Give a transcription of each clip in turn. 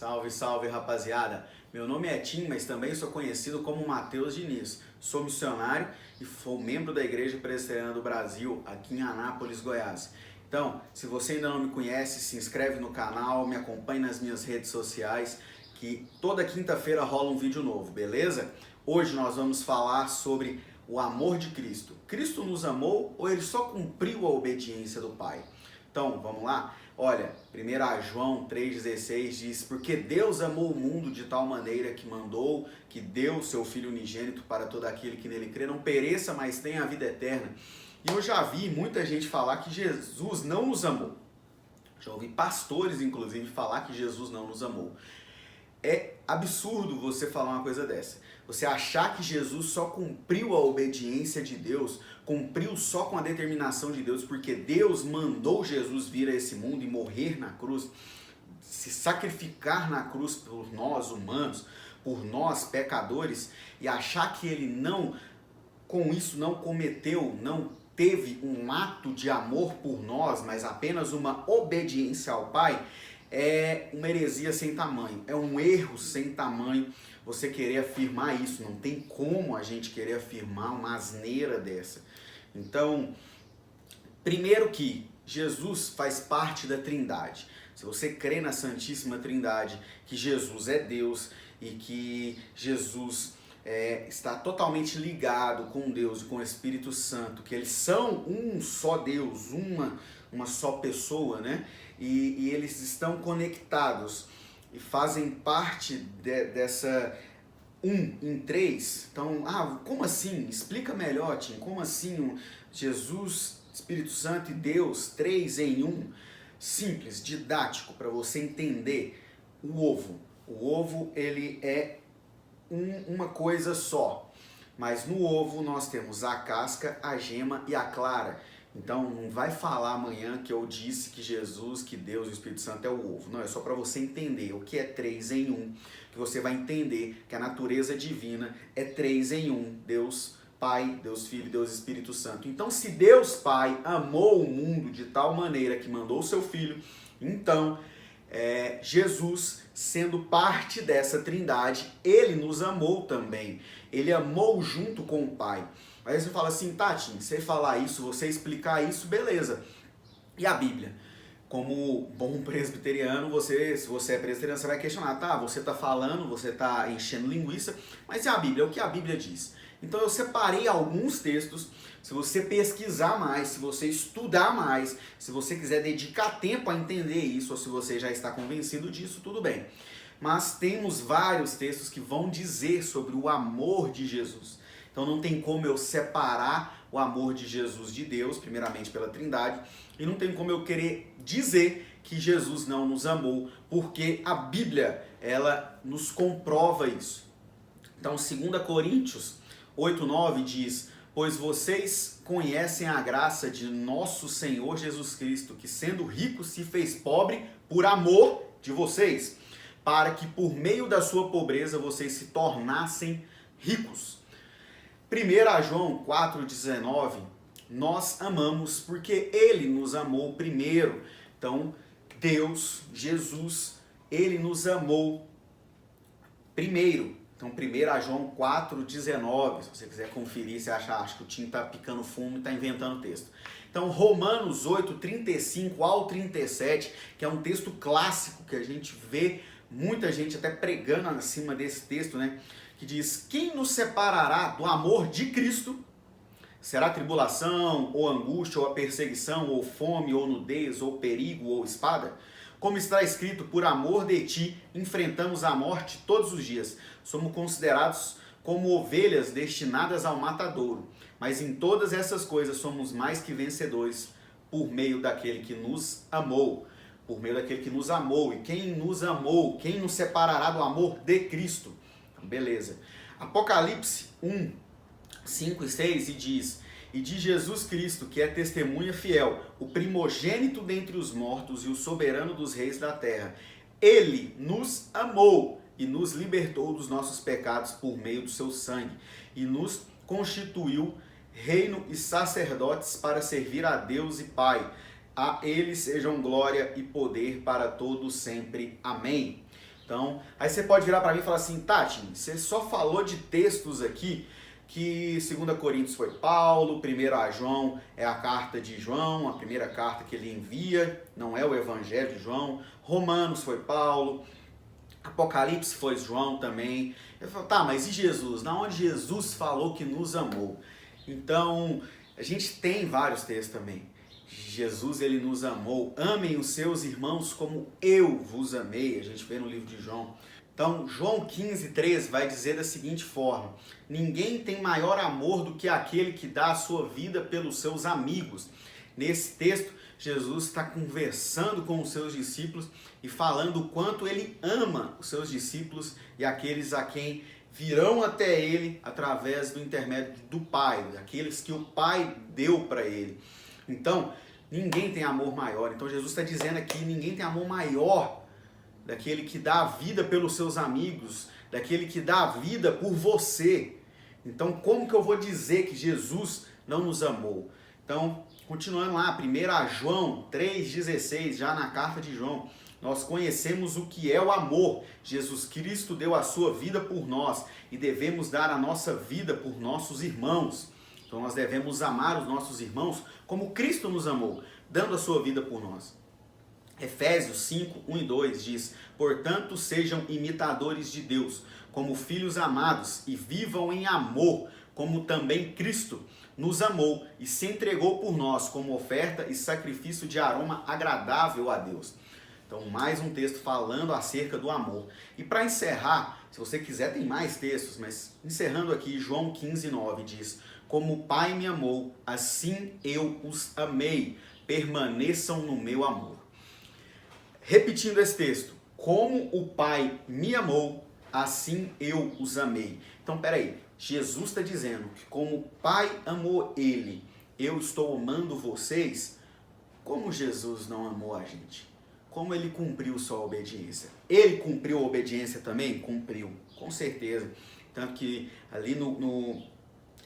Salve, salve, rapaziada! Meu nome é Tim, mas também sou conhecido como Matheus Diniz. Sou missionário e sou membro da Igreja Presbiteriana do Brasil, aqui em Anápolis, Goiás. Então, se você ainda não me conhece, se inscreve no canal, me acompanhe nas minhas redes sociais, que toda quinta-feira rola um vídeo novo, beleza? Hoje nós vamos falar sobre o amor de Cristo. Cristo nos amou ou ele só cumpriu a obediência do Pai? Então, vamos lá? Olha, 1 João 3,16 diz: porque Deus amou o mundo de tal maneira que mandou, que deu seu Filho unigênito para todo aquele que nele crê, não pereça, mas tenha a vida eterna. E eu já vi muita gente falar que Jesus não nos amou. Já ouvi pastores, inclusive, falar que Jesus não nos amou. É absurdo você falar uma coisa dessa. Você achar que Jesus só cumpriu a obediência de Deus, cumpriu só com a determinação de Deus, porque Deus mandou Jesus vir a esse mundo e morrer na cruz, se sacrificar na cruz por nós humanos, por nós pecadores, e achar que ele não, com isso não cometeu, não teve um ato de amor por nós, mas apenas uma obediência ao Pai, é uma heresia sem tamanho, é um erro sem tamanho você querer afirmar isso. Não tem como a gente querer afirmar uma asneira dessa. Então, primeiro que Jesus faz parte da Trindade. Se você crê na Santíssima Trindade, que Jesus é Deus e que Jesus está totalmente ligado com Deus e com o Espírito Santo, que eles são um só Deus, uma só pessoa, né? E eles estão conectados e fazem parte dessa em três. Então, como assim? Explica melhor, Tim. Como assim Jesus, Espírito Santo e Deus, três em um? Simples, didático, para você entender. O ovo. O ovo, ele é uma coisa só. Mas no ovo nós temos a casca, a gema e a clara. Então não vai falar amanhã que eu disse que Jesus, que Deus e o Espírito Santo é o ovo. Não, é só para você entender o que é três em um. Que você vai entender que a natureza divina é três em um. Deus Pai, Deus Filho, Deus Espírito Santo. Então se Deus Pai amou o mundo de tal maneira que mandou o seu Filho, então Jesus, sendo parte dessa trindade, ele nos amou também. Ele amou junto com o Pai. Aí você fala assim, Tati, você falar isso, você explicar isso, beleza. E a Bíblia? Como bom presbiteriano, se você é presbiteriano, você vai questionar, tá? Você está falando, você está enchendo linguiça, mas e a Bíblia? O que a Bíblia diz? Então eu separei alguns textos. Se você pesquisar mais, se você estudar mais, se você quiser dedicar tempo a entender isso, ou se você já está convencido disso, tudo bem. Mas temos vários textos que vão dizer sobre o amor de Jesus. Então não tem como eu separar o amor de Jesus de Deus, primeiramente pela Trindade, e não tem como eu querer dizer que Jesus não nos amou, porque a Bíblia, ela nos comprova isso. Então 2 Coríntios 8:9 diz: pois vocês conhecem a graça de nosso Senhor Jesus Cristo, que sendo rico se fez pobre por amor de vocês, para que por meio da sua pobreza vocês se tornassem ricos. 1 João 4,19, nós amamos porque ele nos amou primeiro. Então, Deus, Jesus, ele nos amou primeiro. Então, 1 João 4,19, se você quiser conferir, você acha que o Tim está picando fumo e está inventando texto. Então, Romanos 8:35 ao 37, que é um texto clássico que a gente vê muita gente até pregando acima desse texto, né? Que diz: quem nos separará do amor de Cristo? Será tribulação, ou angústia, ou a perseguição, ou fome, ou nudez, ou perigo, ou espada? Como está escrito, por amor de ti, enfrentamos a morte todos os dias. Somos considerados como ovelhas destinadas ao matadouro. Mas em todas essas coisas somos mais que vencedores por meio daquele que nos amou. Por meio daquele que nos amou. E quem nos amou? Quem nos separará do amor de Cristo? Então, beleza. Apocalipse 1:5 e 6 e diz: e de Jesus Cristo, que é testemunha fiel, o primogênito dentre os mortos e o soberano dos reis da terra. Ele nos amou e nos libertou dos nossos pecados por meio do seu sangue e nos constituiu reino e sacerdotes para servir a Deus e Pai. A ele sejam glória e poder para todos sempre. Amém. Então, aí você pode virar para mim e falar assim, Tati, você só falou de textos aqui que 2 Coríntios foi Paulo, 1 a João é a carta de João, a primeira carta que ele envia, não é o Evangelho de João, Romanos foi Paulo, Apocalipse foi João também. Eu falo, tá, mas e Jesus? Na onde Jesus falou que nos amou? Então, a gente tem vários textos também. Jesus, ele nos amou. Amem os seus irmãos como eu vos amei. A gente vê no livro de João. Então, João 15:3 vai dizer da seguinte forma: ninguém tem maior amor do que aquele que dá a sua vida pelos seus amigos. Nesse texto, Jesus está conversando com os seus discípulos e falando o quanto ele ama os seus discípulos e aqueles a quem virão até ele através do intermédio do Pai, aqueles que o Pai deu para ele. Então, ninguém tem amor maior. Então, Jesus está dizendo aqui, ninguém tem amor maior daquele que dá a vida pelos seus amigos, daquele que dá a vida por você. Então, como que eu vou dizer que Jesus não nos amou? Então, continuando lá, 1 João 3,16, já na carta de João, nós conhecemos o que é o amor. Jesus Cristo deu a sua vida por nós e devemos dar a nossa vida por nossos irmãos. Então nós devemos amar os nossos irmãos como Cristo nos amou, dando a sua vida por nós. Efésios 5:1 e 2 diz: portanto, sejam imitadores de Deus, como filhos amados, e vivam em amor, como também Cristo nos amou e se entregou por nós como oferta e sacrifício de aroma agradável a Deus. Então, mais um texto falando acerca do amor. E para encerrar, se você quiser, tem mais textos, mas encerrando aqui, João 15:9 diz: como o Pai me amou, assim eu os amei, permaneçam no meu amor. Repetindo esse texto, como o Pai me amou, assim eu os amei. Então, peraí, Jesus está dizendo que como o Pai amou ele, eu estou amando vocês. Como Jesus não amou a gente? Como ele cumpriu sua obediência? Ele cumpriu a obediência também? Cumpriu, com certeza. Tanto que ali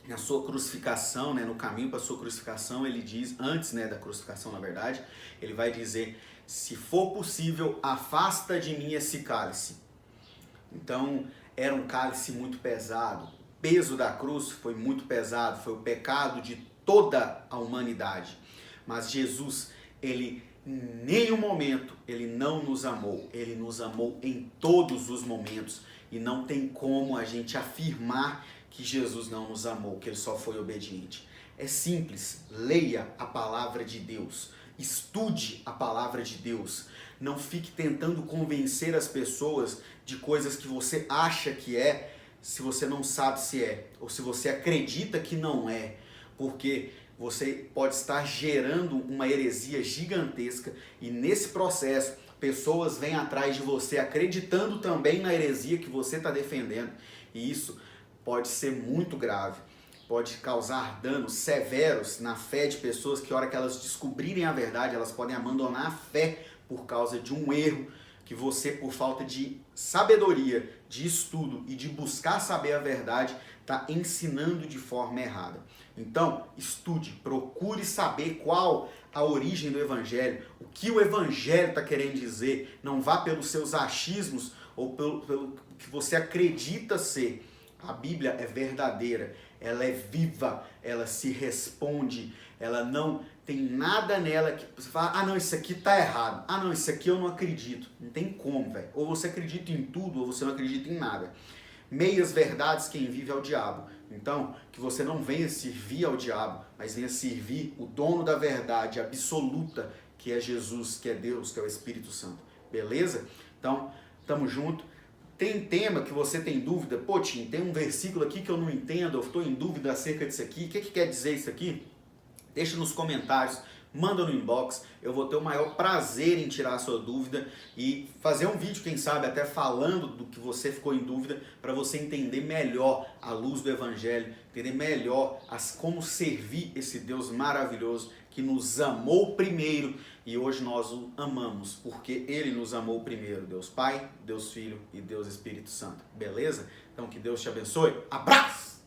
na sua crucificação, né, no caminho para a sua crucificação, ele diz, antes, né, da crucificação na verdade, ele vai dizer: se for possível, afasta de mim esse cálice. Então, era um cálice muito pesado. O peso da cruz foi muito pesado, foi o pecado de toda a humanidade. Mas Jesus, ele em nenhum momento, ele não nos amou. Ele nos amou em todos os momentos. E não tem como a gente afirmar que Jesus não nos amou, que ele só foi obediente. É simples, leia a palavra de Deus. Estude a palavra de Deus. Não fique tentando convencer as pessoas de coisas que você acha que é, se você não sabe se é, ou se você acredita que não é. Porque você pode estar gerando uma heresia gigantesca e nesse processo pessoas vêm atrás de você acreditando também na heresia que você está defendendo. E isso pode ser muito grave. Pode causar danos severos na fé de pessoas que, a hora que elas descobrirem a verdade, elas podem abandonar a fé por causa de um erro que você, por falta de sabedoria, de estudo e de buscar saber a verdade, está ensinando de forma errada. Então, estude, procure saber qual a origem do Evangelho, o que o Evangelho está querendo dizer. Não vá pelos seus achismos ou pelo que você acredita ser. A Bíblia é verdadeira, ela é viva, ela se responde, ela não tem nada nela que você fala: ah não, isso aqui tá errado, ah não, isso aqui eu não acredito. Não tem como, velho. Ou você acredita em tudo ou você não acredita em nada. Meias verdades quem vive é o diabo. Então, que você não venha servir ao diabo, mas venha servir o dono da verdade absoluta, que é Jesus, que é Deus, que é o Espírito Santo. Beleza? Então, tamo junto. Tem tema que você tem dúvida? Pô, Tim, tem um versículo aqui que eu não entendo, eu estou em dúvida acerca disso aqui. O que quer dizer isso aqui? Deixa nos comentários, manda no inbox. Eu vou ter o maior prazer em tirar a sua dúvida e fazer um vídeo, quem sabe, até falando do que você ficou em dúvida, para você entender melhor a luz do Evangelho, entender melhor como servir esse Deus maravilhoso que nos amou primeiro e hoje nós o amamos, porque Ele nos amou primeiro. Deus Pai, Deus Filho e Deus Espírito Santo. Beleza? Então que Deus te abençoe. Abraço!